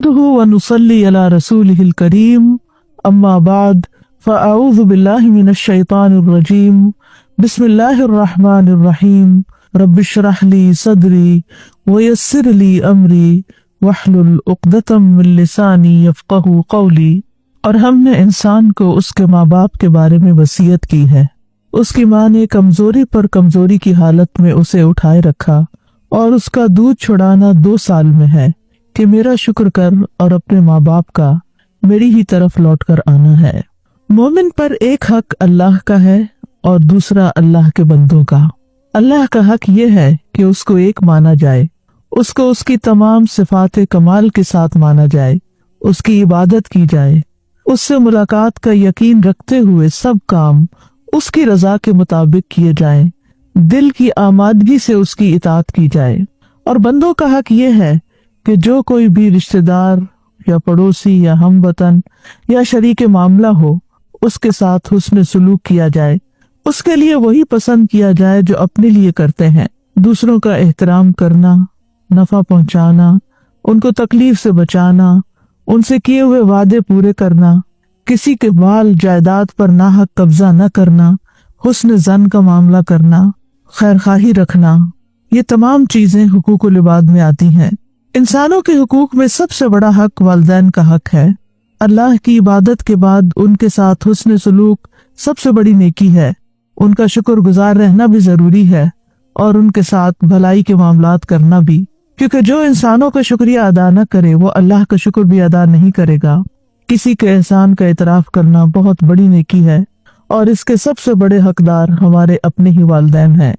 ونصلي على رسوله الكريم أما بعد فأعوذ بالله من الشيطان الرجيم بسم الله الرحمن الرحيم رب اشرح لي صدري ويسر لي أمري واحلل عقدة من لساني يفقهوا قولي۔ اور ہم نے انسان کو اس کے ماں باپ کے بارے میں وصیت کی ہے۔ اس کی ماں نے کمزوری پر کمزوری کی حالت میں اسے اٹھائے رکھا اور اس کا دودھ چھڑانا 2 سال میں ہے کہ میرا شکر کر اور اپنے ماں باپ کا میری ہی طرف لوٹ کر آنا ہے۔ مومن پر ایک حق اللہ کا ہے اور دوسرا اللہ کے بندوں کا۔ اللہ کا حق یہ ہے کہ اس کو ایک مانا جائے، اس کو اس کی تمام صفات کمال کے ساتھ مانا جائے، اس کی عبادت کی جائے، اس سے ملاقات کا یقین رکھتے ہوئے سب کام اس کی رضا کے مطابق کیے جائیں، دل کی آمادگی سے اس کی اطاعت کی جائے۔ اور بندوں کا حق یہ ہے کہ جو کوئی بھی رشتہ دار یا پڑوسی یا ہم وطن یا شریک معاملہ ہو، اس کے ساتھ حسن سلوک کیا جائے، اس کے لیے وہی پسند کیا جائے جو اپنے لیے کرتے ہیں۔ دوسروں کا احترام کرنا، نفع پہنچانا، ان کو تکلیف سے بچانا، ان سے کیے ہوئے وعدے پورے کرنا، کسی کے مال جائیداد پر ناحق قبضہ نہ کرنا، حسن ظن کا معاملہ کرنا، خیرخواہی رکھنا، یہ تمام چیزیں حقوق العباد میں آتی ہیں۔ انسانوں کے حقوق میں سب سے بڑا حق والدین کا حق ہے۔ اللہ کی عبادت کے بعد ان کے ساتھ حسن سلوک سب سے بڑی نیکی ہے۔ ان کا شکر گزار رہنا بھی ضروری ہے اور ان کے ساتھ بھلائی کے معاملات کرنا بھی، کیونکہ جو انسانوں کا شکریہ ادا نہ کرے وہ اللہ کا شکر بھی ادا نہیں کرے گا۔ کسی کے احسان کا اعتراف کرنا بہت بڑی نیکی ہے اور اس کے سب سے بڑے حقدار ہمارے اپنے ہی والدین ہیں۔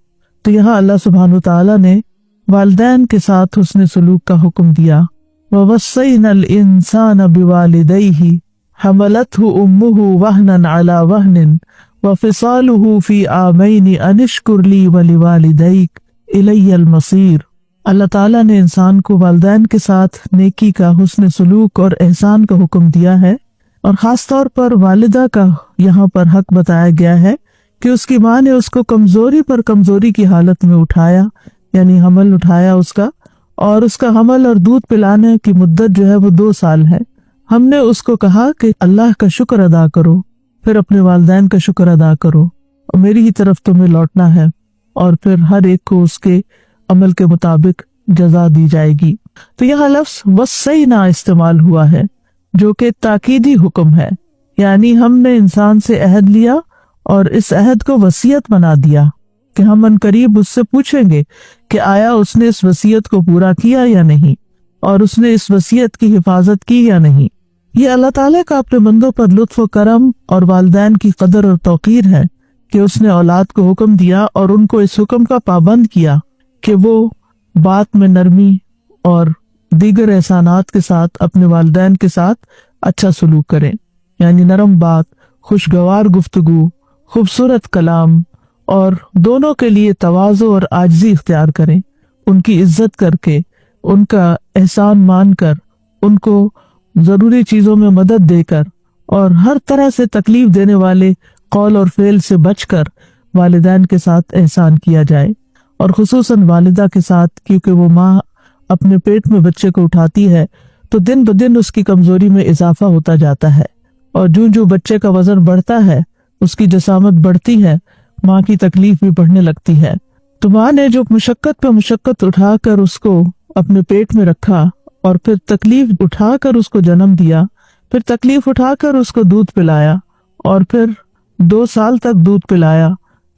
تو یہاں اللہ سبحانہ وتعالیٰ نے والدین کے ساتھ حسن سلوک کا حکم دیا۔ وَوَصَّيْنَا الْإِنسَانَ بِوَالِدَيْهِ حَمَلَتْهُ أُمُّهُ وَهْنًا عَلَى وَهْنٍ وَفِصَالُهُ فِي عَامَيْنِ أَنِ اشْكُرْ لِي وَلِوَالِدَيْكَ إِلَيَّ الْمَصِيرُ۔ اللہ تعالیٰ نے انسان کو والدین کے ساتھ نیکی کا، حسن سلوک اور احسان کا حکم دیا ہے، اور خاص طور پر والدہ کا یہاں پر حق بتایا گیا ہے کہ اس کی ماں نے اس کو کمزوری پر کمزوری کی حالت میں اٹھایا، یعنی حمل اٹھایا اس کا، اور اس کا حمل اور دودھ پلانے کی مدت جو ہے وہ 2 سال ہے۔ ہم نے اس کو کہا کہ اللہ کا شکر ادا کرو، پھر اپنے والدین کا شکر ادا کرو، اور میری ہی طرف تمہیں لوٹنا ہے، اور پھر ہر ایک کو اس کے عمل کے مطابق جزا دی جائے گی۔ تو یہاں لفظ وصینا استعمال ہوا ہے جو کہ تاکیدی حکم ہے، یعنی ہم نے انسان سے عہد لیا اور اس عہد کو وصیت بنا دیا کہ ہم عنقریب اس سے پوچھیں گے کہ آیا اس نے اس وصیت کو پورا کیا یا نہیں، اور اس نے اس وصیت کی حفاظت کی یا نہیں۔ یہ اللہ تعالیٰ کا اپنے بندوں پر لطف و کرم اور والدین کی قدر اور توقیر ہے کہ اس نے اولاد کو حکم دیا اور ان کو اس حکم کا پابند کیا کہ وہ بات میں نرمی اور دیگر احسانات کے ساتھ اپنے والدین کے ساتھ اچھا سلوک کریں، یعنی نرم بات، خوشگوار گفتگو، خوبصورت کلام، اور دونوں کے لیے تواضع اور عاجزی اختیار کریں، ان کی عزت کر کے، ان کا احسان مان کر، ان کو ضروری چیزوں میں مدد دے کر، اور ہر طرح سے تکلیف دینے والے قول اور فعل سے بچ کر والدین کے ساتھ احسان کیا جائے، اور خصوصاً والدہ کے ساتھ، کیونکہ وہ ماں اپنے پیٹ میں بچے کو اٹھاتی ہے تو دن بدن اس کی کمزوری میں اضافہ ہوتا جاتا ہے، اور جو بچے کا وزن بڑھتا ہے اس کی جسامت بڑھتی ہے، ماں کی تکلیف بھی بڑھنے لگتی ہے۔ تو ماں نے جو مشقت پہ مشقت اٹھا کر اس کو اپنے پیٹ میں رکھا، اور پھر تکلیف اٹھا کر اس کو جنم دیا، پھر تکلیف اٹھا کر اس کو دودھ پلایا، اور پھر 2 سال تک دودھ پلایا،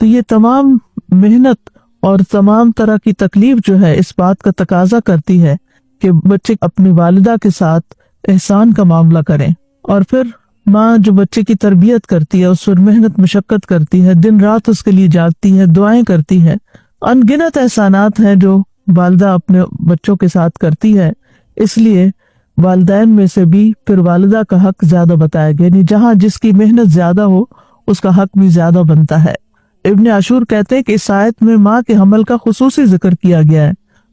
تو یہ تمام محنت اور تمام طرح کی تکلیف جو ہے اس بات کا تقاضا کرتی ہے کہ بچے اپنی والدہ کے ساتھ احسان کا معاملہ کریں۔ اور پھر ماں جو بچے کی تربیت کرتی ہے، اس پر محنت مشقت کرتی ہے، دن رات اس کے لیے جاگتی ہے، دعائیں کرتی ہے، ان گنت احسانات ہیں جو والدہ اپنے بچوں کے ساتھ کرتی ہے۔ اس لیے والدین میں سے بھی پھر والدہ کا حق زیادہ بتایا گیا، یعنی جہاں جس کی محنت زیادہ ہو اس کا حق بھی زیادہ بنتا ہے۔ ابن عاشور کہتے ہیں کہ اس آیت میں ماں کے حمل کا خصوصی ذکر کیا گیا ہے،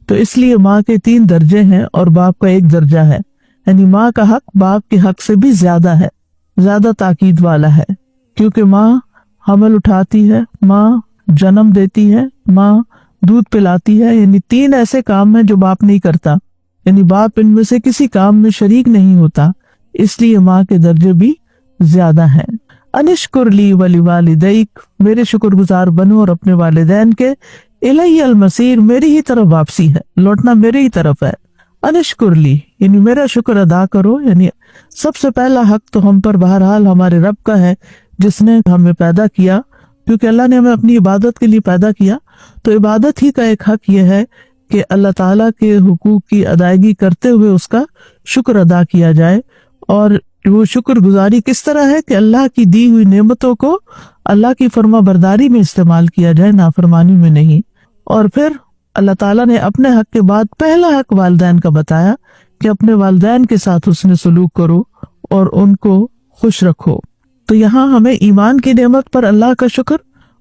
تو اس لیے ماں کے 3 درجے ہیں اور باپ کا 1 درجہ ہے، یعنی ماں کا حق باپ کے حق سے بھی زیادہ ہے، زیادہ تاکید والا ہے، کیونکہ ماں حمل اٹھاتی ہے، ماں جنم دیتی ہے، ماں دودھ پلاتی ہے، یعنی 3 ایسے کام ہیں جو باپ نہیں کرتا، یعنی باپ ان میں سے کسی کام میں شریک نہیں ہوتا، اس لیے ماں کے درجے بھی زیادہ ہیں۔ انشکر لی ولی والدیک، میرے شکر گزار بنو اور اپنے والدین کے، الی المصیر، میری ہی طرف واپسی ہے، لوٹنا میرے ہی طرف ہے۔ انشکر لی یعنی میرا شکر ادا کرو، یعنی سب سے پہلا حق تو ہم پر بہرحال ہمارے رب کا ہے جس نے ہمیں پیدا کیا، کیونکہ اللہ نے ہمیں اپنی عبادت کے لیے پیدا کیا، تو عبادت ہی کا ایک حق یہ ہے کہ اللہ تعالیٰ کے حقوق کی ادائیگی کرتے ہوئے اس کا شکر ادا کیا جائے۔ اور وہ شکر گزاری کس طرح ہے کہ اللہ کی دی ہوئی نعمتوں کو اللہ کی فرما برداری میں استعمال کیا جائے، نافرمانی میں نہیں۔ اور پھر اللہ تعالیٰ نے اپنے حق کے بعد پہلا حق والدین کا بتایا کہ اپنے والدین کے ساتھ حسن سلوک کرو اور ان کو خوش رکھو۔ تو یہاں ہمیں ایمان کی نعمت پر اللہ کا شکر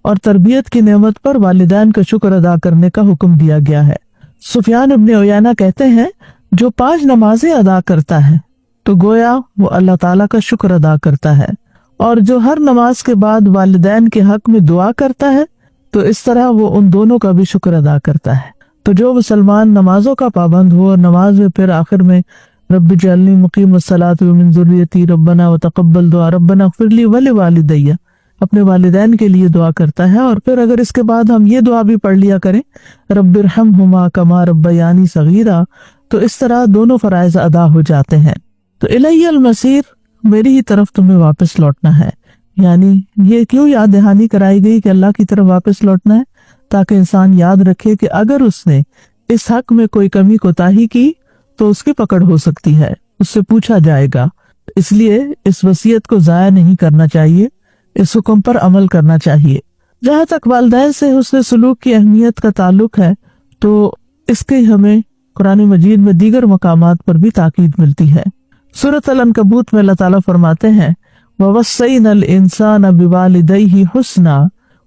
اور تربیت کی نعمت پر والدین کا شکر ادا کرنے کا حکم دیا گیا ہے۔ سفیان ابن عیینہ کہتے ہیں جو 5 نمازیں ادا کرتا ہے تو گویا وہ اللہ تعالیٰ کا شکر ادا کرتا ہے، اور جو ہر نماز کے بعد والدین کے حق میں دعا کرتا ہے تو اس طرح وہ ان دونوں کا بھی شکر ادا کرتا ہے۔ تو جو مسلمان نمازوں کا پابند ہو اور نماز میں پھر آخر میں رب اجعلنی مقیم الصلاۃ ومن ذریتی ربنا وتقبل دعا ربنا اغفر لی ولوالدی، اپنے والدین کے لیے دعا کرتا ہے، اور پھر اگر اس کے بعد ہم یہ دعا بھی پڑھ لیا کریں رب ارحمہما کما ربیانی صغیرا، تو اس طرح دونوں فرائض ادا ہو جاتے ہیں۔ تو الی المصیر، میری ہی طرف تمہیں واپس لوٹنا ہے، یعنی یہ کیوں یاد دہانی کرائی گئی کہ اللہ کی طرف واپس لوٹنا ہے؟ تاکہ انسان یاد رکھے کہ اگر اس نے اس حق میں کوئی کمی کوتاہی کی تو اس کی پکڑ ہو سکتی ہے، اس سے پوچھا جائے گا۔ اس لیے اس وصیت کو ضائع نہیں کرنا چاہیے، اس حکم پر عمل کرنا چاہیے۔ جہاں تک والدین سے حسن سلوک کی اہمیت کا تعلق ہے تو اس کے ہمیں قرآن مجید میں دیگر مقامات پر بھی تاکید ملتی ہے۔ سورۃ العنکبوت میں اللہ تعالیٰ فرماتے ہیں وَوَصَّيْنَا الْإِنسَانَ بِوَالِدَيْهِ حُسْنًا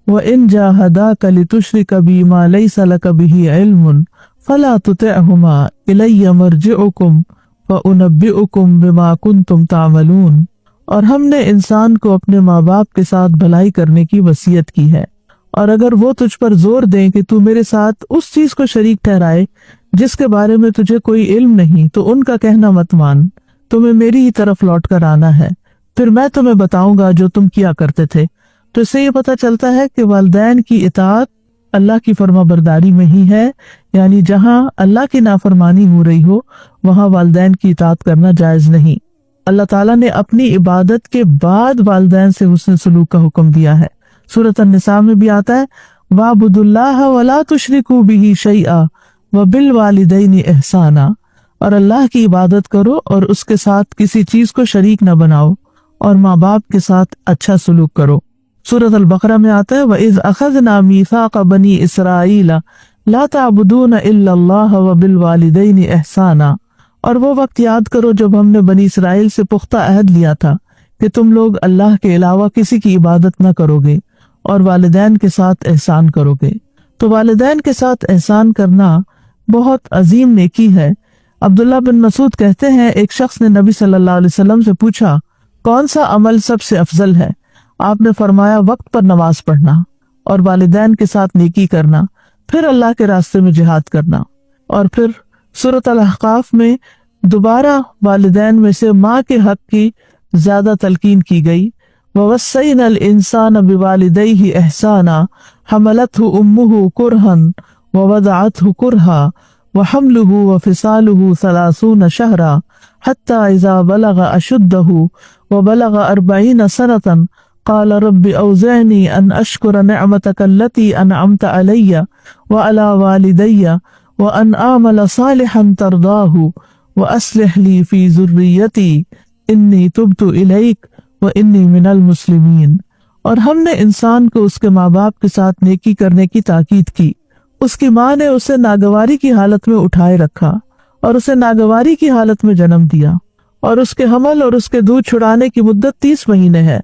وَإِنْ جَاهَدَاكَ لِتُشْرِكَ بِي مَا لَيْسَ لَكَ بِهِ عِلْمٌ فَلَا تُطِعْهُمَا إِلَيَّ مَرْجِعُكُمْ فَأُنَبِّئُكُمْ بِمَا كُنْتُمْ تَعْمَلُونَ، اور ہم نے انسان کو اپنے ماں باپ کے ساتھ بھلائی کرنے کی وصیت کی ہے، اور اگر وہ تجھ پر زور دیں کہ تو میرے ساتھ اس چیز کو شریک ٹھہرائے جس کے بارے میں تجھے کوئی علم نہیں، تو ان کا کہنا مت مان، تمہیں میری ہی طرف لوٹ کر آنا ہے، پھر میں تمہیں بتاؤں گا جو تم کیا کرتے تھے۔ تو اس سے یہ پتہ چلتا ہے کہ والدین کی اطاعت اللہ کی فرما برداری میں ہی ہے، یعنی جہاں اللہ کی نافرمانی ہو رہی ہو وہاں والدین کی اطاعت کرنا جائز نہیں۔ اللہ تعالیٰ نے اپنی عبادت کے بعد والدین سے حسن سلوک کا حکم دیا ہے۔ سورۃ النساء میں بھی آتا ہے وَاعْبُدُوا اللَّهَ وَلَا تُشْرِكُوا بِهِ شَيْئًا وَبِالْوَالِدَيْنِ إِحْسَانًا، اور اللہ کی عبادت کرو اور اس کے ساتھ کسی چیز کو شریک نہ بناؤ، اور ماں باپ کے ساتھ اچھا سلوک کرو۔ سورۃ البقرہ میں آتا ہے وَإِذْ أَخَذْنَا مِيثَاقَ بَنِي إِسْرَائِيلَ لَا تَعْبُدُونَ إِلَّا اللَّهَ وَبِالْوَالِدَيْنِ إِحْسَانًا، اور وہ وقت یاد کرو جب ہم نے بنی اسرائیل سے پختہ عہد لیا تھا کہ تم لوگ اللہ کے علاوہ کسی کی عبادت نہ کرو گے اور والدین کے ساتھ احسان کرو گے۔ تو والدین کے ساتھ احسان کرنا بہت عظیم نیکی ہے۔ عبداللہ بن مسعود کہتے ہیں ایک شخص نے نبی صلی اللہ علیہ وسلم سے پوچھا کون سا عمل سب سے افضل ہے؟ آپ نے فرمایا وقت پر نماز پڑھنا اور والدین کے ساتھ نیکی کرنا، پھر اللہ کے راستے میں جہاد کرنا۔ اور پھر سورۃ الاحقاف میں دوبارہ والدین میں سے ماں کے حق کی زیادہ تلقین کی گئی وَوَصَّيْنَا الْإِنسَانَ بِوَالِدَيْهِ إِحْسَانًا حَمَلَتْهُ أُمُّهُ كُرْهًا وَوَضَعَتْهُ كُرْهًا وَحَمْلُهُ وَفِصَالُهُ 30 شهرا حتى إذا بلغ أشده وبلغ 40 سنة قال رب أوزعني أن أشكر نعمتك التي أنعمت علي وعلى والدي وأن أعمل صالحا ترضاه وأصلح لي في ذريتي إني تبت إليك وإني من المسلمين۔ اور ہم نے انسان کو اس کے ماں باپ کے ساتھ نیکی کرنے کی تاکید کی۔ اس کی ماں نے اسے ناگواری کی حالت میں اٹھائے رکھا اور اسے ناگواری کی حالت میں جنم دیا، اور اس کے حمل اور اس کے دودھ چھڑانے کی مدت 30 مہینے ہے،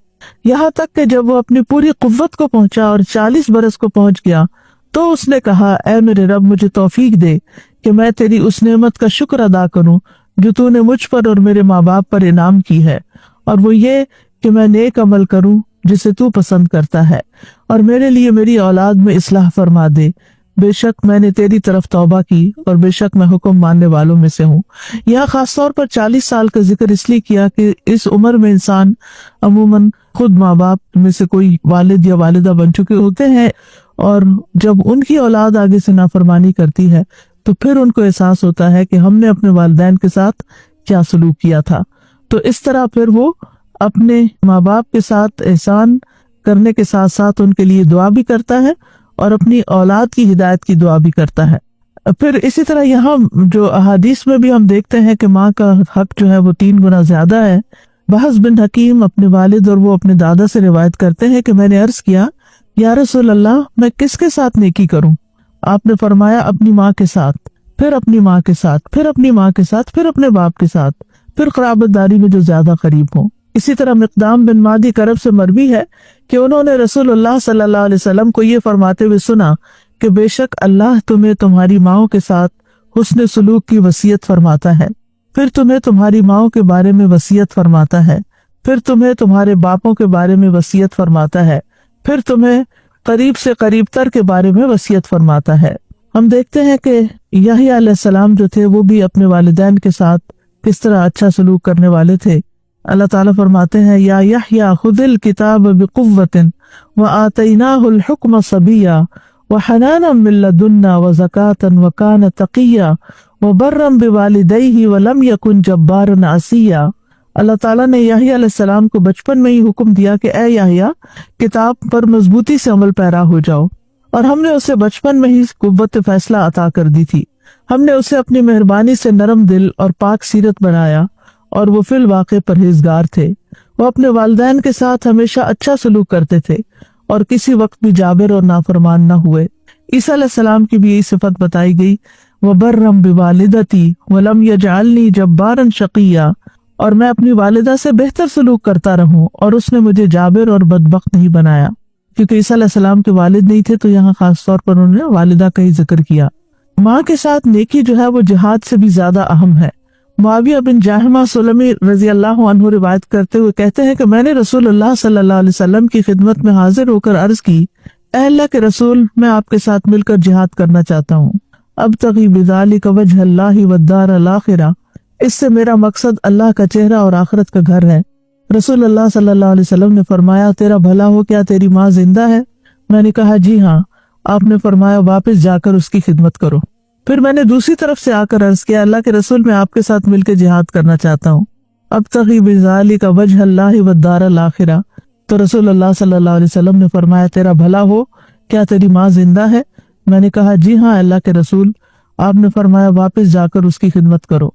یہاں تک کہ جب وہ اپنی پوری قوت کو پہنچا اور 40 برس کو پہنچ گیا تو اس نے کہا اے میرے رب مجھے توفیق دے کہ میں تیری اس نعمت کا شکر ادا کروں جو تو نے مجھ پر اور میرے ماں باپ پر انعام کی ہے، اور وہ یہ کہ میں نیک عمل کروں جسے تو پسند کرتا ہے، اور میرے لیے میری اولاد میں اصلاح فرما دے، بے شک میں نے تیری طرف توبہ کی اور بے شک میں حکم ماننے والوں میں سے ہوں۔ یہاں خاص طور پر 40 سال کا ذکر اس لیے کیا کہ اس عمر میں انسان عموماً خود ماں باپ میں سے کوئی والد یا والدہ بن چکے ہوتے ہیں، اور جب ان کی اولاد آگے سے نافرمانی کرتی ہے تو پھر ان کو احساس ہوتا ہے کہ ہم نے اپنے والدین کے ساتھ کیا سلوک کیا تھا۔ تو اس طرح پھر وہ اپنے ماں باپ کے ساتھ احسان کرنے کے ساتھ ساتھ ان کے لیے دعا بھی کرتا ہے اور اپنی اولاد کی ہدایت کی دعا بھی کرتا ہے۔ پھر اسی طرح یہاں جو احادیث میں بھی ہم دیکھتے ہیں کہ ماں کا حق جو ہے وہ 3 گنا زیادہ ہے۔ بحث بن حکیم اپنے والد اور وہ اپنے دادا سے روایت کرتے ہیں کہ میں نے عرض کیا یا رسول اللہ میں کس کے ساتھ نیکی کروں؟ آپ نے فرمایا اپنی ماں کے ساتھ، پھر اپنی ماں کے ساتھ، پھر اپنی ماں کے ساتھ، پھر اپنے باپ کے ساتھ، پھر قرابت داری میں جو زیادہ قریب ہوں۔ اسی طرح مقدام بن مادی کرب سے مروی ہے کہ انہوں نے رسول اللہ صلی اللہ علیہ وسلم کو یہ فرماتے ہوئے سنا کہ بے شک اللہ تمہیں تمہاری ماؤں کے ساتھ حسن سلوک کی وصیت فرماتا ہے، پھر تمہیں تمہاری ماؤں کے بارے میں وصیت فرماتا ہے، پھر تمہیں تمہارے باپوں کے بارے میں وصیت فرماتا ہے، پھر تمہیں قریب سے قریب تر کے بارے میں وصیت فرماتا ہے۔ ہم دیکھتے ہیں کہ یحییٰ علیہ السلام جو تھے وہ بھی اپنے والدین کے ساتھ کس طرح اچھا سلوک کرنے والے تھے۔ اللہ تعالیٰ فرماتے ہیں یا یحییٰ خذ الکتاب بقوۃ وآتیناہ الحکم صبیا وحنانا من لدنا وزکاۃ وکان تقیا وبرا بوالدیہ ولم یکن جبارا عصیا۔ اللہ تعالیٰ نے یحییٰ علیہ السلام کو بچپن میں ہی حکم دیا کہ اے یحییٰ کتاب پر مضبوطی سے عمل پیرا ہو جاؤ، اور ہم نے اسے بچپن میں ہی قوت فیصلہ عطا کر دی تھی۔ ہم نے اسے اپنی مہربانی سے نرم دل اور پاک سیرت بنایا، اور وہ فی الواقع پرہیزگار تھے۔ وہ اپنے والدین کے ساتھ ہمیشہ اچھا سلوک کرتے تھے اور کسی وقت بھی جابر اور نافرمان نہ ہوئے۔ عیسیٰ علیہ السلام کی بھی یہی صفت بتائی گئی، وَبَرًّا بِوَالِدَتِي وَلَمْ يَجْعَلْنِي جَبَّارًا شَقِيًّا، اور میں اپنی والدہ سے بہتر سلوک کرتا رہوں اور اس نے مجھے جابر اور بدبخت نہیں بنایا۔ کیونکہ عیسیٰ علیہ السلام کے والد نہیں تھے تو یہاں خاص طور پر انہوں نے والدہ کا ہی ذکر کیا۔ ماں کے ساتھ نیکی جو ہے وہ جہاد سے بھی زیادہ اہم ہے۔ معاویہ بن جاہمہ سلمی رضی اللہ عنہ روایت کرتے ہوئے کہتے ہیں کہ میں نے رسول اللہ صلی اللہ علیہ وسلم کی خدمت میں حاضر ہو کر عرض کی، اے اللہ کے رسول میں آپ کے ساتھ مل کر جہاد کرنا چاہتا ہوں، ابتغی بذالک وجہ اللہ والدار الاخرہ، اس سے میرا مقصد اللہ کا چہرہ اور آخرت کا گھر ہے۔ رسول اللہ صلی اللہ علیہ وسلم نے فرمایا تیرا بھلا ہو، کیا تیری ماں زندہ ہے؟ میں نے کہا جی ہاں۔ آپ نے فرمایا واپس جا کر اس کی خدمت کرو۔ پھر میں نے دوسری طرف سے آ کر عرض کیا اللہ کے رسول میں آپ کے ساتھ مل کے جہاد کرنا چاہتا ہوں، ابتغی بذالک وجہ اللہ والدار الاخرہ۔ تو رسول اللہ صلی اللہ علیہ وسلم نے فرمایا تیرا بھلا ہو، کیا تیری ماں زندہ ہے؟ میں نے کہا جی ہاں اللہ کے رسول۔ آپ نے فرمایا واپس جا کر اس کی خدمت کرو۔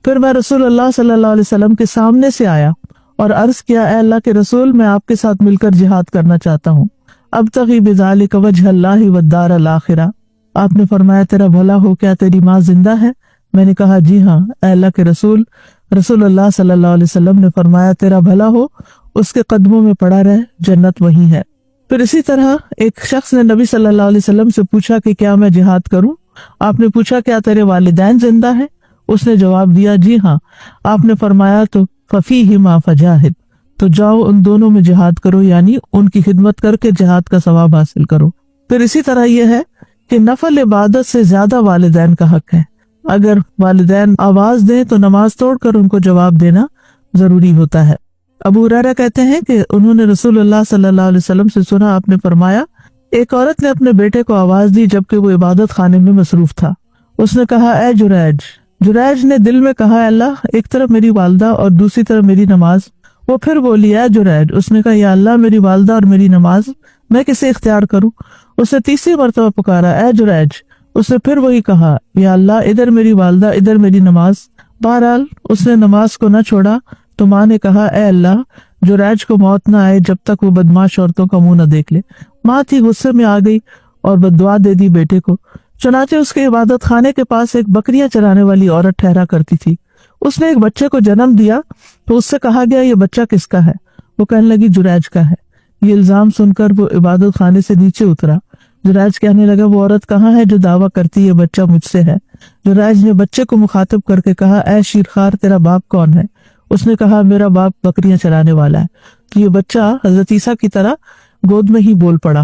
پھر میں رسول اللہ صلی اللہ علیہ وسلم کے سامنے سے آیا اور عرض کیا اے اللہ کے رسول میں آپ کے ساتھ مل کر جہاد کرنا چاہتا ہوں، ابتغی بذالک وجہ اللہ والدار الاخرہ۔ آپ نے فرمایا تیرا بھلا ہو، کیا تیری ماں زندہ ہے؟ میں نے کہا جی ہاں اے اللہ کے رسول۔ رسول اللہ صلی اللہ علیہ وسلم نے فرمایا تیرا بھلا ہو، اس کے قدموں میں پڑا رہ، جنت وہی ہے۔ پھر اسی طرح ایک شخص نے نبی صلی اللہ علیہ وسلم سے پوچھا کہ کیا میں جہاد کروں؟ آپ نے پوچھا کیا تیرے والدین زندہ ہیں؟ اس نے جواب دیا جی ہاں۔ آپ نے فرمایا تو ففیہما فجاہد، تو جاؤ ان دونوں میں جہاد کرو، یعنی ان کی خدمت کر کے جہاد کا ثواب حاصل کرو۔ پھر اسی طرح یہ ہے کہ نفل عبادت سے زیادہ والدین کا حق ہے۔ اگر والدین آواز دیں تو نماز توڑ کر ان کو جواب دینا ضروری ہوتا ہے۔ ابو ہریرہ کہتے ہیں کہ انہوں نے رسول اللہ صلی اللہ علیہ وسلم سے سنا، آپ نے فرمایا ایک عورت نے اپنے بیٹے کو آواز دی جبکہ وہ عبادت خانے میں مصروف تھا۔ اس نے کہا اے جریج۔ جریج نے دل میں کہا اللہ ایک طرف میری والدہ اور دوسری طرف میری نماز۔ وہ پھر بولی اے جریج۔ اس نے کہا یا اللہ میری والدہ اور میری نماز، میں کسے اختیار کروں؟ اس نے تیسری مرتبہ پکارا اے جریج۔ اس نے پھر وہی کہا یا اللہ ادھر میری والدہ ادھر میری نماز۔ بہرحال اس نے نماز کو نہ چھوڑا تو ماں نے کہا اے اللہ جریج کو موت نہ آئے جب تک وہ بدمعاش عورتوں کا منہ نہ دیکھ لے۔ ماں تھی غصے میں آ گئی اور بددعا دے دی بیٹے کو۔ چنانچہ اس کے عبادت خانے کے پاس ایک بکریاں چرانے والی عورت ٹھہرا کرتی تھی۔ اس نے ایک بچے کو جنم دیا تو اس سے کہا گیا یہ بچہ کس کا ہے؟ وہ کہنے لگی جریج کا ہے۔ یہ الزام سن کر وہ عبادت خانے سے نیچے اترا۔ جریج کہنے لگا وہ عورت کہاں ہے جو دعویٰ کرتی ہے بچہ مجھ سے ہے؟ جریج نے بچے کو مخاطب کر کے کہا اے شیرخوار تیرا باپ کون ہے؟ اس نے کہا میرا باپ بکریاں چرانے والا ہے۔ تو یہ بچہ حضرت عیسیٰ کی طرح گود میں ہی بول پڑا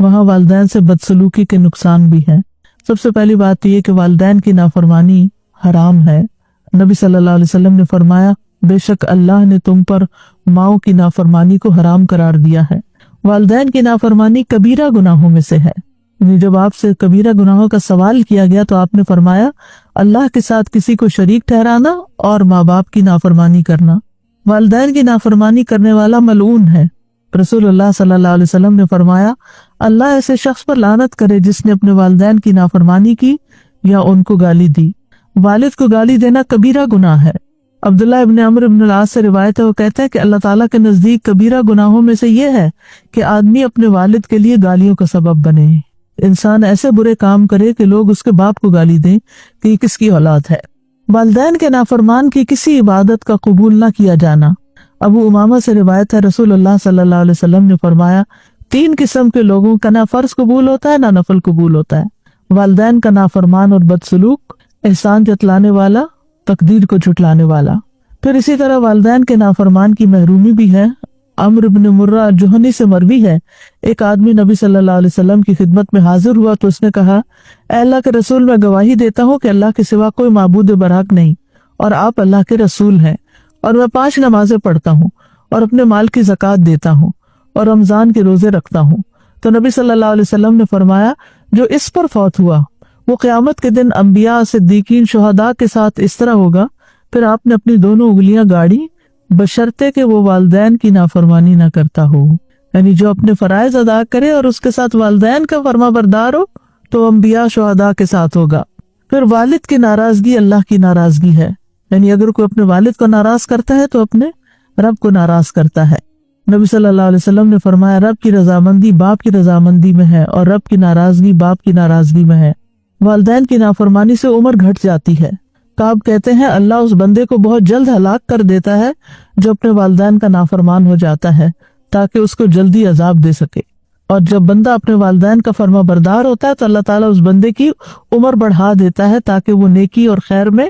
وہاں والدین سے بدسلوکی کے نقصان بھی ہیں۔ سب سے پہلی بات یہ کہ والدین کی نافرمانی حرام ہے۔ نبی صلی اللہ علیہ وسلم نے فرمایا بے شک اللہ نے تم پر ماؤں کی نافرمانی کو حرام قرار دیا ہے۔ والدین کی نافرمانی کبیرہ گناہوں میں سے ہے۔ یعنی جب آپ سے کبیرہ گناہوں کا سوال کیا گیا تو آپ نے فرمایا اللہ کے ساتھ کسی کو شریک ٹھہرانا اور ماں باپ کی نافرمانی کرنا۔ والدین کی نافرمانی کرنے والا ملعون ہے۔ رسول اللہ صلی اللہ علیہ وسلم نے فرمایا اللہ ایسے شخص پر لعنت کرے جس نے اپنے والدین کی نافرمانی کی یا ان کو گالی دی۔ والد کو گالی دینا کبیرہ گناہ ہے۔ عبداللہ ابن عمرو ابن العاص سے روایت ہے، وہ کہتے ہیں کہ اللہ تعالیٰ کے نزدیک کبیرہ گناہوں میں سے یہ ہے کہ آدمی اپنے والد کے لیے گالیوں کا سبب بنے۔ انسان ایسے برے کام کرے کہ لوگ اس کے باپ کو گالی دیں کہ یہ کس کی اولاد ہے۔ والدین کے نافرمان کی کسی عبادت کا قبول نہ کیا جانا۔ ابو امامہ سے روایت ہے رسول اللہ صلی اللہ علیہ وسلم نے فرمایا 3 قسم کے لوگوں کا نہ فرض قبول ہوتا ہے نہ نفل قبول ہوتا ہے، والدین کا نافرمان اور بدسلوک، احسان جتلانے والا، تقدیر کو جھٹلانے والا۔ پھر اسی طرح والدین کے نافرمان کی محرومی بھی ہے۔ عمرو بن مرہ جوہنی سے مروی ہے، ایک آدمی نبی صلی اللہ علیہ وسلم کی خدمت میں حاضر ہوا تو اس نے کہا اے اللہ کے رسول، میں گواہی دیتا ہوں کہ اللہ کے سوا کوئی معبود برحق نہیں اور آپ اللہ کے رسول ہیں، اور میں 5 نمازیں پڑھتا ہوں اور اپنے مال کی زکوٰۃ دیتا ہوں اور رمضان کے روزے رکھتا ہوں۔ تو نبی صلی اللہ علیہ وسلم نے فرمایا جو اس پر فوت ہوا وہ قیامت کے دن انبیاء، صدیقین، شہداء کے ساتھ اس طرح ہوگا۔ پھر آپ نے اپنی دونوں انگلیاں گاڑی بشرطے کہ وہ والدین کی نافرمانی نہ کرتا ہو۔ یعنی جو اپنے فرائض ادا کرے اور اس کے ساتھ والدین کا فرما بردار ہو تو انبیاء، شہداء کے ساتھ ہوگا۔ پھر والد کی ناراضگی اللہ کی ناراضگی ہے، یعنی اگر کوئی اپنے والد کو ناراض کرتا ہے تو اپنے رب کو ناراض کرتا ہے۔ نبی صلی اللہ علیہ وسلم نے فرمایا رب کی رضامندی باپ کی رضامندی میں ہے اور رب کی ناراضگی باپ کی ناراضگی میں ہے۔ والدین کی نافرمانی سے عمر گھٹ جاتی ہے۔ کعب کہتے ہیں اللہ اس بندے کو بہت جلد ہلاک کر دیتا ہے جو اپنے والدین کا نافرمان ہو جاتا ہے تاکہ اس کو جلدی عذاب دے سکے، اور جب بندہ اپنے والدین کا فرما بردار ہوتا ہے تو اللہ تعالیٰ اس بندے کی عمر بڑھا دیتا ہے تاکہ وہ نیکی اور خیر میں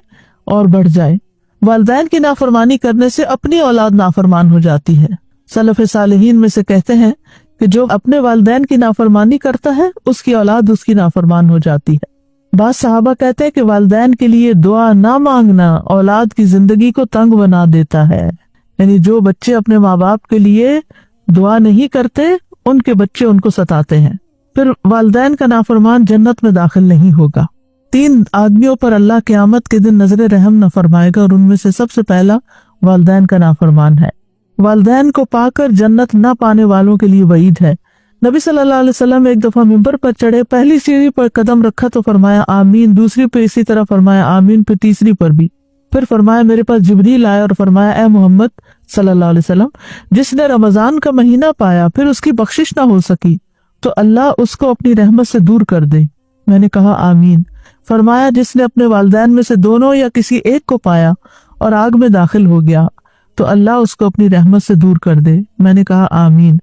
اور بڑھ جائے۔ والدین کی نافرمانی کرنے سے اپنی اولاد نافرمان ہو جاتی ہے۔ سلف صالحین میں سے کہتے ہیں کہ جو اپنے والدین کی نافرمانی کرتا ہے اس کی اولاد اس کی نافرمان ہو جاتی ہے۔ بعض صحابہ کہتے ہیں کہ والدین کے لیے دعا نہ مانگنا اولاد کی زندگی کو تنگ بنا دیتا ہے، یعنی جو بچے اپنے ماں باپ کے لیے دعا نہیں کرتے ان کے بچے ان کو ستاتے ہیں۔ پھر والدین کا نافرمان جنت میں داخل نہیں ہوگا۔ 3 آدمیوں پر اللہ قیامت کے دن نظر رحم نہ فرمائے گا اور ان میں سے سب سے پہلا والدین کا نافرمان ہے۔ والدین کو پا کر جنت نہ پانے والوں کے لیے وعید ہے۔ نبی صلی اللہ علیہ وسلم ایک دفعہ ممبر پر چڑھے، پہلی سیڑھی پر قدم رکھا تو فرمایا آمین، دوسری پہ اسی طرح فرمایا آمین، پھر تیسری پر بھی۔ پھر فرمایا میرے پاس جبریل آیا اور فرمایا اے محمد صلی اللہ علیہ وسلم، جس نے رمضان کا مہینہ پایا پھر اس کی بخشش نہ ہو سکی تو اللہ اس کو اپنی رحمت سے دور کر دے۔ میں نے کہا آمین۔ فرمایا جس نے اپنے والدین میں سے دونوں یا کسی ایک کو پایا اور آگ میں داخل ہو گیا تو اللہ اس کو اپنی رحمت سے دور کر دے۔ میں نے کہا آمین۔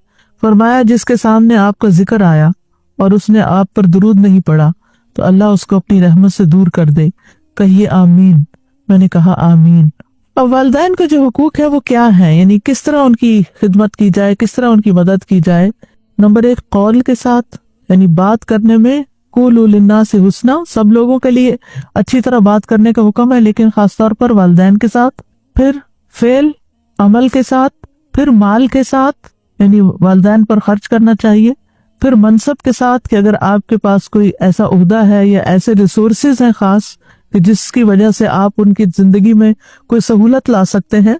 فرمایا جس کے سامنے آپ کا ذکر آیا اور اس نے آپ پر درود نہیں پڑھا تو اللہ اس کو اپنی رحمت سے دور کر دے۔ کہیے آمین۔ میں نے کہا آمین۔ اب والدین کے جو حقوق ہے وہ کیا ہیں، یعنی کس طرح ان کی خدمت کی جائے، کس طرح ان کی مدد کی جائے۔ نمبر 1 قول کے ساتھ، یعنی بات کرنے میں قولوا للناس حسنا، سب لوگوں کے لیے اچھی طرح بات کرنے کا حکم ہے لیکن خاص طور پر والدین کے ساتھ۔ پھر فعل عمل کے ساتھ، پھر مال کے ساتھ، یعنی والدین پر خرچ کرنا چاہیے۔ پھر منصب کے ساتھ کہ اگر آپ کے پاس کوئی ایسا عہدہ ہے یا ایسے ریسورسز ہیں خاص کہ جس کی وجہ سے آپ ان کی زندگی میں کوئی سہولت لا سکتے ہیں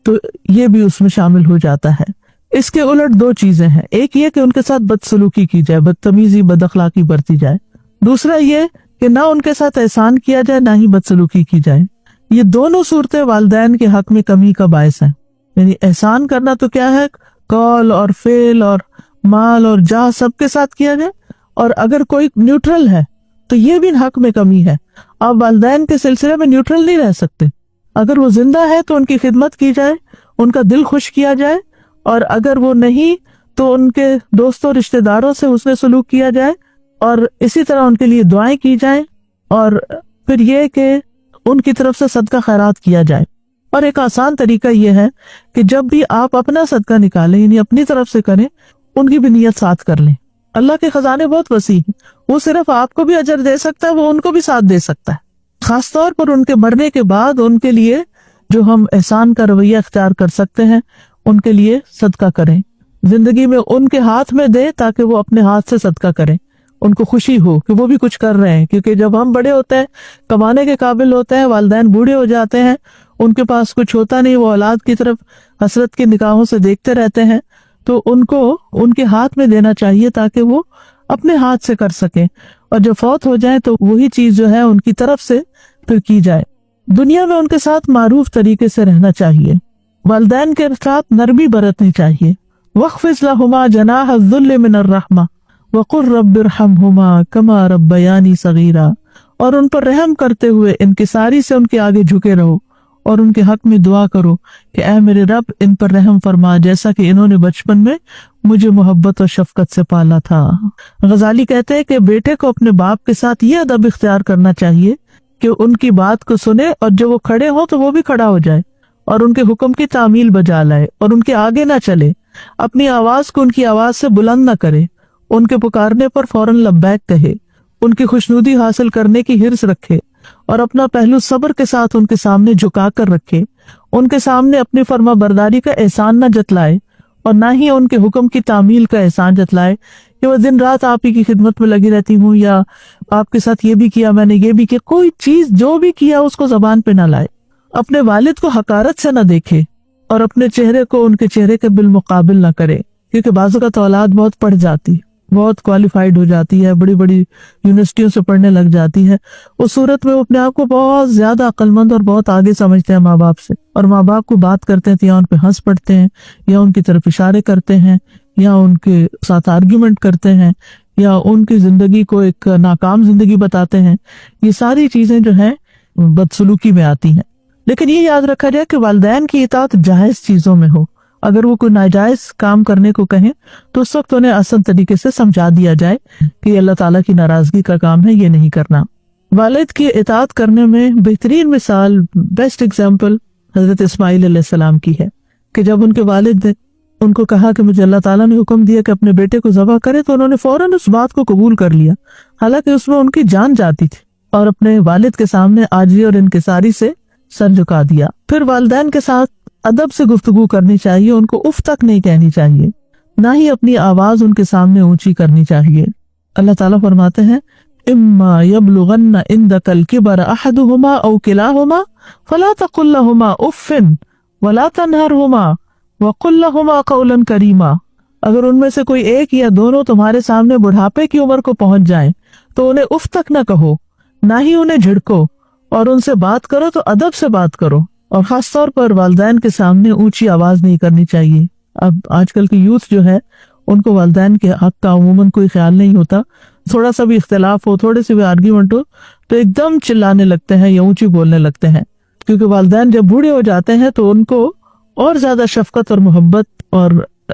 تو یہ بھی اس میں شامل ہو جاتا ہے۔ اس کے الٹ 2 چیزیں ہیں، ایک یہ کہ ان کے ساتھ بدسلوکی کی جائے، بدتمیزی، بد اخلاقی برتی جائے۔ دوسرا یہ کہ نہ ان کے ساتھ احسان کیا جائے نہ ہی بدسلوکی کی جائے۔ یہ دونوں صورتیں والدین کے حق میں کمی کا باعث ہیں۔ یعنی احسان کرنا تو کیا ہے، قول اور فعل اور مال اور جاہ سب کے ساتھ کیا جائے، اور اگر کوئی نیوٹرل ہے تو یہ بھی حق میں کمی ہے۔ آپ والدین کے سلسلے میں نیوٹرل نہیں رہ سکتے۔ اگر وہ زندہ ہے تو ان کی خدمت کی جائے، ان کا دل خوش کیا جائے، اور اگر وہ نہیں تو ان کے دوستوں رشتہ داروں سے حسن سلوک کیا جائے اور اسی طرح ان کے لیے دعائیں کی جائیں، اور پھر یہ کہ ان کی طرف سے صدقہ خیرات کیا جائے۔ اور ایک آسان طریقہ یہ ہے کہ جب بھی آپ اپنا صدقہ نکالیں، یعنی اپنی طرف سے کریں، ان کی بھی نیت ساتھ کر لیں۔ اللہ کے خزانے بہت وسیع ہیں، وہ صرف آپ کو بھی اجر دے سکتا ہے، وہ ان کو بھی ساتھ دے سکتا ہے۔ خاص طور پر ان کے مرنے کے بعد ان کے لیے جو ہم احسان کا رویہ اختیار کر سکتے ہیں، ان کے لیے صدقہ کریں، زندگی میں ان کے ہاتھ میں دیں تاکہ وہ اپنے ہاتھ سے صدقہ کریں، ان کو خوشی ہو کہ وہ بھی کچھ کر رہے ہیں۔ کیونکہ جب ہم بڑے ہوتے ہیں، کمانے کے قابل ہوتے ہیں، والدین بوڑھے ہو جاتے ہیں، ان کے پاس کچھ ہوتا نہیں، وہ اولاد کی طرف حسرت کی نگاہوں سے دیکھتے رہتے ہیں، تو ان کو ان کے ہاتھ میں دینا چاہیے تاکہ وہ اپنے ہاتھ سے کر سکیں، اور جب فوت ہو جائیں تو وہی چیز جو ہے ان کی طرف سے پھر کی جائے۔ دنیا میں ان کے ساتھ معروف طریقے سے رہنا چاہیے، والدین کے ساتھ نرمی برتنی چاہیے۔ وَاخْفِضْ لَهُمَا جَنَاحَ الذُّلِّ مِنَ الرَّحْمَةِ وَقُلْ رَبِّ ارْحَمْهُمَا كَمَا رَبَّيَانِي صَغِيرًا، اور ان پر رحم کرتے ہوئے انکساری سے ان کے آگے جھکے رہو، اور ان کے حق میں دعا کرو کہ اے میرے رب ان پر رحم فرما جیسا کہ انہوں نے بچپن میں مجھے محبت اور شفقت سے پالا تھا۔ غزالی کہتے ہیں کہ بیٹے کو اپنے باپ کے ساتھ یہ ادب اختیار کرنا چاہیے کہ ان کی بات کو سنے، اور جب وہ کھڑے ہوں تو وہ بھی کھڑا ہو جائے اور ان کے حکم کی تعمیل بجا لائے، اور ان کے آگے نہ چلے، اپنی آواز کو ان کی آواز سے بلند نہ کرے، ان کے پکارنے پر فوراً لبیک کہے، ان کی خوشنودی حاصل کرنے کی حرص رکھے، اور اپنا پہلو صبر کے ساتھ ان کے سامنے جھکا کر رکھے، ان کے سامنے اپنی فرما برداری کا احسان نہ جتلائے، اور نہ ہی ان کے حکم کی تعمیل کا احسان جتلائے کہ وہ دن رات آپ ہی کی خدمت میں لگی رہتی ہوں، یا آپ کے ساتھ یہ بھی کیا، میں نے یہ بھی کیا، کوئی چیز جو بھی کیا اس کو زبان پہ نہ لائے، اپنے والد کو حقارت سے نہ دیکھے، اور اپنے چہرے کو ان کے چہرے کے بالمقابل نہ کرے، کیونکہ بعض اوقات اولاد بہت پڑھ جاتی، بہت کوالیفائڈ ہو جاتی ہے، بڑی بڑی یونیورسٹیوں سے پڑھنے لگ جاتی ہے، اس صورت میں وہ اپنے آپ کو بہت زیادہ عقل مند اور بہت آگے سمجھتے ہیں ماں باپ سے، اور ماں باپ کو بات کرتے ہیں تو یا ان پہ ہنس پڑتے ہیں، یا ان کی طرف اشارے کرتے ہیں، یا ان کے ساتھ آرگیومنٹ کرتے ہیں، یا ان کی زندگی کو ایک ناکام زندگی بتاتے ہیں۔ یہ ساری چیزیں جو ہیں بدسلوکی میں آتی ہیں۔ لیکن یہ یاد رکھا جائے کہ والدین کی اطاعت جائز چیزوں میں ہو، اگر وہ کوئی ناجائز کام کرنے کو کہیں تو اس وقت انہیں آسان طریقے سے سمجھا دیا جائے کہ یہ اللہ تعالیٰ کی ناراضگی کا کام ہے، یہ نہیں کرنا۔ والد کی اطاعت کرنے میں بہترین مثال، بیسٹ ایگزامپل حضرت اسماعیل علیہ السلام کی ہے، کہ جب ان کے والد نے ان کو کہا کہ مجھے اللہ تعالیٰ نے حکم دیا کہ اپنے بیٹے کو ذبح کرے، تو انہوں نے فوراً اس بات کو قبول کر لیا، حالانکہ اس میں ان کی جان جاتی تھی، اور اپنے والد کے سامنے عاجزی اور انکساری سے سر جھکا دیا۔ پھر والدین کے ساتھ ادب سے گفتگو کرنی چاہیے، ان کو اف تک نہیں کہنی چاہیے، نہ ہی اپنی آواز ان کے سامنے اونچی کرنی چاہیے۔ اللہ تعالیٰ فرماتے ہیں اما یبلغن عندک الکبر احدہما او کلاہما فلا تقل لہما اف ولا تنہرہما وقل لہما قولا کریما، اگر ان میں سے کوئی ایک یا دونوں تمہارے سامنے بڑھاپے کی عمر کو پہنچ جائیں تو انہیں اف تک نہ کہو، نہ ہی انہیں جھڑکو، اور ان سے بات کرو تو ادب سے بات کرو، اور خاص طور پر والدین کے سامنے اونچی آواز نہیں کرنی چاہیے۔ اب آج کل کی یوتھ جو ہے ان کو والدین کے حق کا عموماً کوئی خیال نہیں ہوتا، تھوڑا سا بھی اختلاف ہو، تھوڑے سے بھی آرگیومنٹ ہو تو ایک دم چلانے لگتے ہیں یا اونچی بولنے لگتے ہیں، کیونکہ والدین جب بوڑھے ہو جاتے ہیں تو ان کو اور زیادہ شفقت اور محبت اور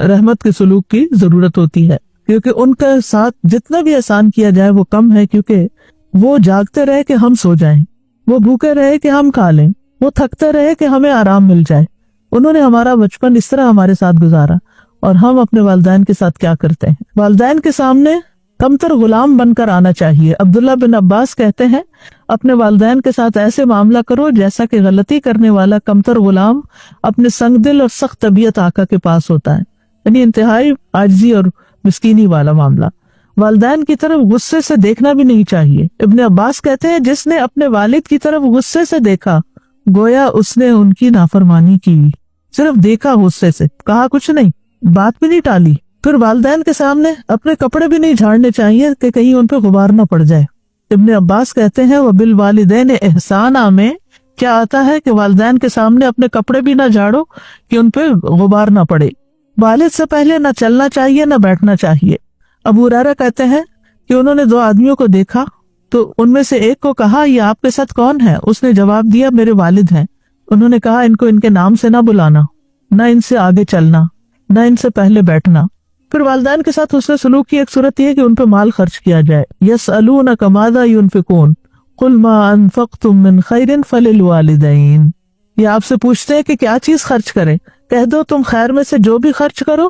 رحمت کے سلوک کی ضرورت ہوتی ہے، کیونکہ ان کے ساتھ جتنا بھی احسان کیا جائے وہ کم ہے، کیونکہ وہ جاگتے رہے کہ ہم سو جائیں، وہ بھوکے رہے کہ ہم کھا لیں، وہ تھکتے رہے کہ ہمیں آرام مل جائے۔ انہوں نے ہمارا بچپن اس طرح ہمارے ساتھ گزارا، اور ہم اپنے والدین کے ساتھ کیا کرتے ہیں؟ والدین کے سامنے کمتر غلام بن کر آنا چاہیے۔ عبداللہ بن عباس کہتے ہیں اپنے والدین کے ساتھ ایسے معاملہ کرو جیسا کہ غلطی کرنے والا کمتر غلام اپنے سنگ دل اور سخت طبیعت آقا کے پاس ہوتا ہے، یعنی انتہائی عاجزی اور مسکینی والا معاملہ۔ والدین کی طرف غصے سے دیکھنا بھی نہیں چاہیے۔ ابن عباس کہتے ہیں جس نے اپنے والد کی طرف غصے سے دیکھا گویا اس نے ان کی نافرمانی کی، صرف دیکھا غصے سے، کہا کچھ نہیں، بات بھی نہیں ٹالی۔ پھر والدین کے سامنے اپنے کپڑے بھی نہیں جھاڑنے چاہیے کہ کہیں ان پہ غبار نہ پڑ جائے۔ ابن عباس کہتے ہیں وَبِالْوَالِدَيْنِ احسانہ میں کیا آتا ہے کہ والدین کے سامنے اپنے کپڑے بھی نہ جھاڑو کہ ان پہ غبار نہ پڑے۔ والد سے پہلے نہ چلنا چاہیے نہ بیٹھنا چاہیے۔ ابو ہریرہ کہتے ہیں کہ انہوں نے 2 آدمیوں کو دیکھا تو ان میں سے ایک کو کہا یہ آپ کے ساتھ کون ہے؟ اس نے جواب دیا میرے والد ہیں۔ انہوں نے کہا ان کو ان کے نام سے نہ بلانا، نہ ان سے آگے چلنا، نہ ان سے پہلے بیٹھنا۔ پھر والدین کے ساتھ حسن سلوک کی ایک صورت یہ ہے کہ ان پہ مال خرچ کیا جائے۔ یسألونک ماذا ينفقون قل ما انفقتم من خیر فللوالدین، یہ آپ سے پوچھتے ہیں کہ کیا چیز خرچ کریں، کہہ دو تم خیر میں سے جو بھی خرچ کرو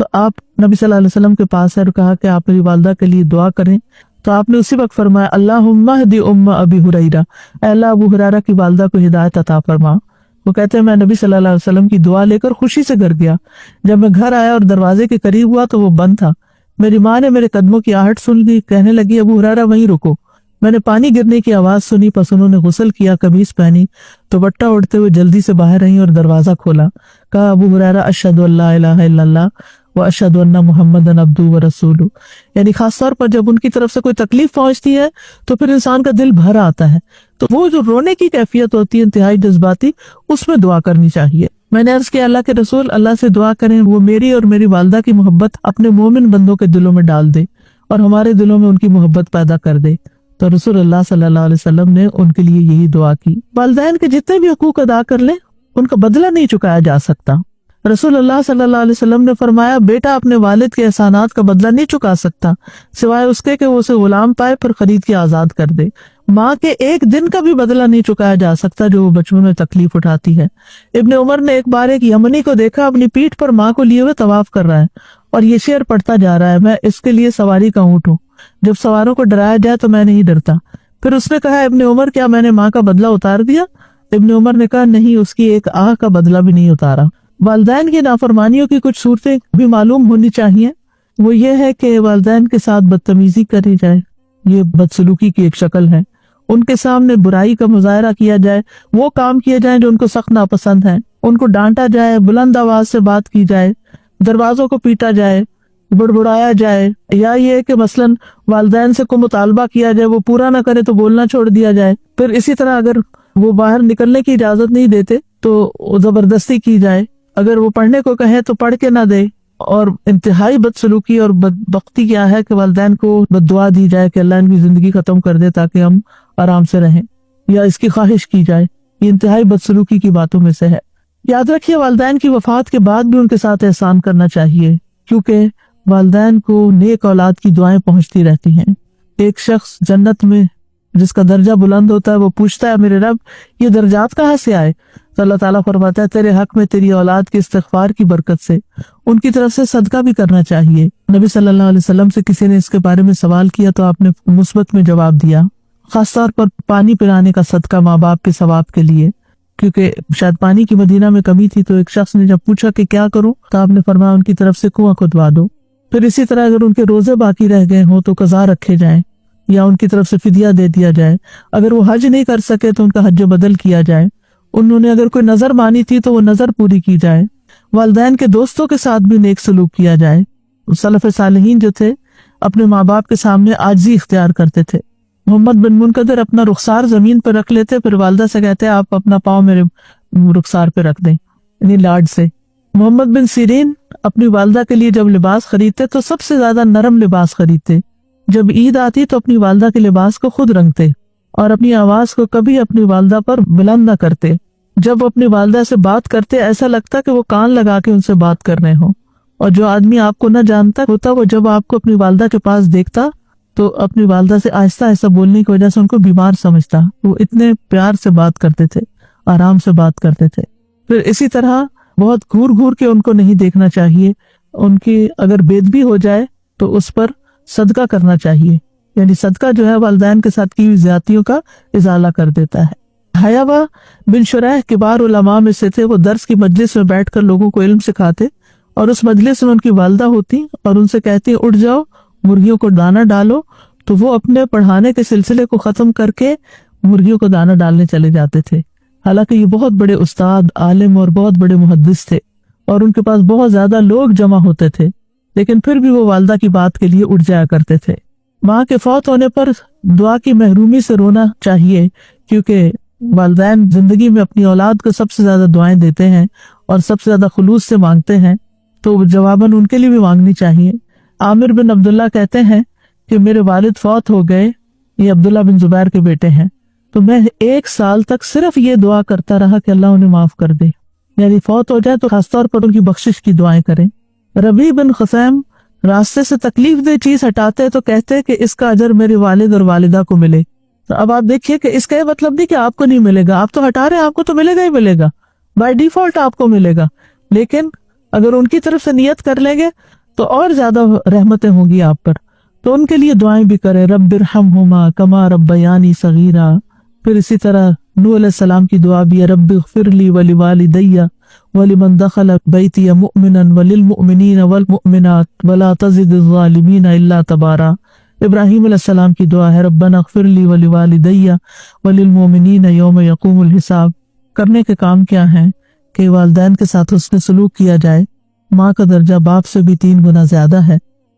تو آپ نبی صلی اللہ علیہ وسلم کے پاس ہے اور کہا کہ آپ میری والدہ کے لیے دعا کریں، تو آپ نے اسی وقت فرمایا اللہم اہدی ام ابی ہریرہ، اے اللہ ابو ہریرہ کی والدہ کو ہدایت عطا فرما۔ وہ کہتے ہیں میں نبی صلی اللہ علیہ وسلم کی دعا لے کر خوشی سے گھر گیا، جب میں گھر آیا اور دروازے کے قریب ہوا تو وہ بند تھا۔ میری ماں نے میرے قدموں کی آہٹ سن لی، کہنے لگی ابو ہریرہ وہیں رکو۔ میں نے پانی گرنے کی آواز سنی، پس انہوں نے غسل کیا، قمیص پہنی، دوپٹہ اڑتے ہوئے جلدی سے باہر رہی اور دروازہ کھولا۔ کہا ابو ہریرہ اشہد ان لا الہ الا اللہ واشہد ان محمدًا عبدہ ورسولہ، یعنی خاص طور پر جب ان کی طرف سے کوئی تکلیف پہنچتی ہے تو پھر انسان کا دل بھر آتا ہے، تو وہ جو رونے کی کیفیت ہوتی ہے انتہائی جذباتی، اس میں دعا کرنی چاہیے۔ میں نے عرض کیا اللہ کے رسول، اللہ سے دعا کریں وہ میری اور میری والدہ کی محبت اپنے مومن بندوں کے دلوں میں ڈال دے اور ہمارے دلوں میں ان کی محبت پیدا کر دے۔ تو رسول اللہ صلی اللہ علیہ وسلم نے ان کے لیے یہی دعا کی۔ والدین کے جتنے بھی حقوق ادا کر لیں ان کا بدلہ نہیں چکایا جا سکتا۔ رسول اللہ صلی اللہ علیہ وسلم نے فرمایا بیٹا اپنے والد کے احسانات کا بدلہ نہیں چکا سکتا سوائے اس کے کہ وہ اسے غلام پائے پھر خرید کے آزاد کر دے۔ ماں کے ایک دن کا بھی بدلہ نہیں چکایا جا سکتا جو وہ بچپن میں تکلیف اٹھاتی ہے۔ ابن عمر نے ایک بار ایک یمنی کو دیکھا اپنی پیٹھ پر ماں کو لیے ہوئے طواف کر رہا ہے اور یہ شعر پڑھتا جا رہا ہے میں اس کے لیے سواری کا اونٹ ہوں، جب سواروں کو ڈرایا جائے تو میں نہیں ڈرتا۔ پھر اس نے کہا ابن عمر کیا میں نے ماں کا بدلہ اتار دیا؟ ابن عمر نے کہا نہیں، اس کی ایک آہ کا بدلہ بھی نہیں اتارا۔ والدین کی نافرمانیوں کی کچھ صورتیں بھی معلوم ہونی چاہیے، وہ یہ ہے کہ والدین کے ساتھ بدتمیزی کری جائے، یہ بدسلوکی کی ایک شکل ہے۔ ان کے سامنے برائی کا مظاہرہ کیا جائے، وہ کام کیے جائیں جو ان کو سخت ناپسند ہیں، ان کو ڈانٹا جائے، بلند آواز سے بات کی جائے، دروازوں کو پیٹا جائے، بڑبڑایا جائے، یا یہ کہ مثلاً والدین سے کوئی مطالبہ کیا جائے وہ پورا نہ کرے تو بولنا چھوڑ دیا جائے۔ پھر اسی طرح اگر وہ باہر نکلنے کی اجازت نہیں دیتے تو زبردستی کی جائے، اگر وہ پڑھنے کو کہیں تو پڑھ کے نہ دے۔ اور انتہائی بدسلوکی اور بدبختی کیا ہے کہ والدین کو بد دعا دی جائے کہ اللہ ان کی زندگی ختم کر دے تاکہ ہم آرام سے رہیں، یا اس کی خواہش کی جائے، یہ انتہائی بدسلوکی کی باتوں میں سے ہے۔ یاد رکھیے والدین کی وفات کے بعد بھی ان کے ساتھ احسان کرنا چاہیے، کیونکہ والدین کو نیک اولاد کی دعائیں پہنچتی رہتی ہیں۔ ایک شخص جنت میں جس کا درجہ بلند ہوتا ہے وہ پوچھتا ہے میرے رب یہ درجات کہاں سے آئے؟ تو اللہ تعالیٰ فرماتا ہے تیرے حق میں تیری اولاد کے استغفار کی برکت سے، ان کی طرف سے صدقہ بھی کرنا چاہیے۔ نبی صلی اللہ علیہ وسلم سے کسی نے اس کے بارے میں سوال کیا تو آپ نے مثبت میں جواب دیا، خاص طور پر پانی پلانے کا صدقہ ماں باپ کے ثواب کے لیے، کیونکہ شاید پانی کی مدینہ میں کمی تھی تو ایک شخص نے جب پوچھا کہ کیا کروں تو آپ نے فرمایا ان کی طرف سے کنواں کھدوا دو۔ پھر اسی طرح اگر ان کے روزے باقی رہ گئے ہوں تو قضا رکھے جائیں یا ان کی طرف سے فدیہ دے دیا جائے، اگر وہ حج نہیں کر سکے تو ان کا حج بدل کیا جائے، انہوں نے اگر کوئی نظر مانی تھی تو وہ نظر پوری کی جائے، والدین کے دوستوں کے ساتھ بھی نیک سلوک کیا جائے۔ سلف صالحین جو تھے اپنے ماں باپ کے سامنے عاجزی اختیار کرتے تھے۔ محمد بن منقدر اپنا رخسار زمین پر رکھ لیتے، پھر والدہ سے کہتے آپ اپنا پاؤں میرے رخسار پہ رکھ دیں، یعنی لاڈ سے۔ محمد بن سیرین اپنی والدہ کے لیے جب لباس خریدتے تو سب سے زیادہ نرم لباس خریدتے، جب عید آتی تو اپنی والدہ کے لباس کو خود رنگتے اور اپنی آواز کو کبھی اپنی والدہ پر بلند نہ کرتے۔ جب اپنی والدہ سے بات کرتے ایسا لگتا کہ وہ کان لگا کے ان سے بات کر رہے ہوں، اور جو آدمی آپ کو نہ جانتا ہوتا وہ جب آپ کو اپنی والدہ کے پاس دیکھتا تو اپنی والدہ سے آہستہ آہستہ بولنے کی وجہ سے ان کو بیمار سمجھتا۔ وہ اتنے پیار سے بات کرتے تھے، آرام سے بات کرتے تھے۔ پھر اسی طرح بہت گھور گھور کے ان کو نہیں دیکھنا چاہیے، ان کی اگر بے ادبی ہو جائے تو اس پر صدقہ کرنا چاہیے، یعنی صدقہ جو ہے والدین کے ساتھ کی ہوئی زیادتیوں کا ازالہ کر دیتا ہے۔ حیوہ بن شریح کبار علماء میں سے تھے، وہ درس کی مجلس میں بیٹھ کر لوگوں کو علم سکھاتے اور اس مجلس میں ان کی والدہ ہوتی اور ان سے کہتی اٹھ جاؤ مرغیوں کو دانہ ڈالو، تو وہ اپنے پڑھانے کے سلسلے کو ختم کر کے مرغیوں کو دانہ ڈالنے چلے جاتے تھے۔ حالانکہ یہ بہت بڑے استاد، عالم اور بہت بڑے محدث تھے اور ان کے پاس بہت زیادہ لوگ جمع ہوتے تھے، لیکن پھر بھی وہ والدہ کی بات کے لیے اٹھ جایا کرتے تھے۔ ماں کے فوت ہونے پر دعا کی محرومی سے رونا چاہیے، کیونکہ والدین زندگی میں اپنی اولاد کو سب سے زیادہ دعائیں دیتے ہیں اور سب سے زیادہ خلوص سے مانگتے ہیں، تو جواباً ان کے لیے بھی مانگنی چاہیے۔ عامر بن عبداللہ کہتے ہیں کہ میرے والد فوت ہو گئے، یہ عبداللہ بن زبیر کے بیٹے ہیں، تو میں 1 سال تک صرف یہ دعا کرتا رہا کہ اللہ انہیں معاف کر دے، یعنی فوت ہو جائے تو خاص طور پر ان کی بخشش کی دعائیں کریں۔ ربیع بن خثیم راستے سے تکلیف دہ چیز ہٹاتے تو کہتے کہ اس کا اجر میرے والد اور والدہ کو ملے۔ تو اب آپ دیکھیے کہ اس کا یہ مطلب نہیں کہ آپ کو نہیں ملے گا، آپ تو ہٹا رہے ہیں، آپ کو تو ملے گا ہی ملے گا، بائی ڈیفالٹ آپ کو ملے گا، لیکن اگر ان کی طرف سے نیت کر لیں گے تو اور زیادہ رحمتیں ہوں گی آپ پر. تو ان کے لیے دعائیں بھی کریں, رب ارحمہما کما ربیانی صغیرا. پھر اسی طرح نوح علیہ السلام کی دعا بھی ہے, رب اغفر لی ولوالدی ولمن دخل بیتی مؤمنا وللمؤمنین والمؤمنات ولا تزد الظالمین الا تبارا. ابراہیم علیہ السلام کی دعا ہے, ربنا اغفر لی ولوالدی وللمؤمنین یوم یقوم الحساب. کرنے کے کام کیا ہیں کہ والدین کے ساتھ حسن سلوک کیا جائے. ماں کا درجہ باپ سے بھی 3 گنا زیادہ ہے,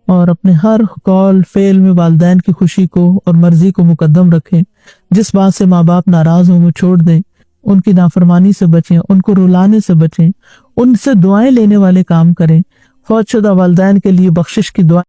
اور اپنے ہر قول فعل میں والدین کی خوشی کو اور مرضی کو مقدم رکھیں. جس بات سے ماں باپ ناراض ہوں وہ چھوڑ دیں, ان کی نافرمانی سے بچیں, ان کو رلانے سے بچیں, ان سے دعائیں لینے والے کام کریں. فوت شدہ والدین کے لیے بخشش کی دعا